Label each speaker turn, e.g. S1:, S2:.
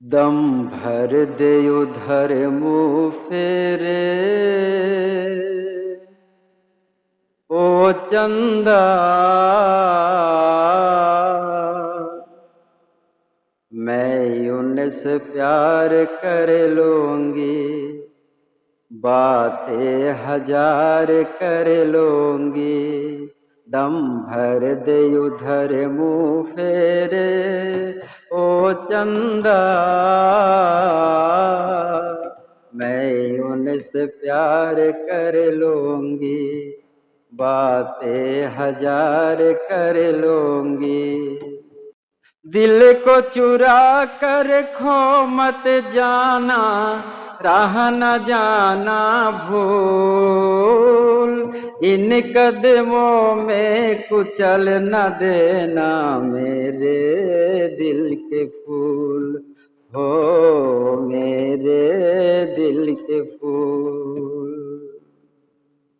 S1: दम भर दे उधर मुँह फेरे ओ चंदा, मैं उनसे प्यार कर लूंगी, बातें हजार कर लूंगी। दम भर दे उधर मुँह फेरे ओ चंदा, मैं उनसे प्यार कर लूंगी, बातें हजार कर लूंगी। दिल को चुरा कर खो मत जाना, राह न जाना भूल, इन कदमों में कुचल न देना मेरे दिल के फूल, हो मेरे दिल के फूल।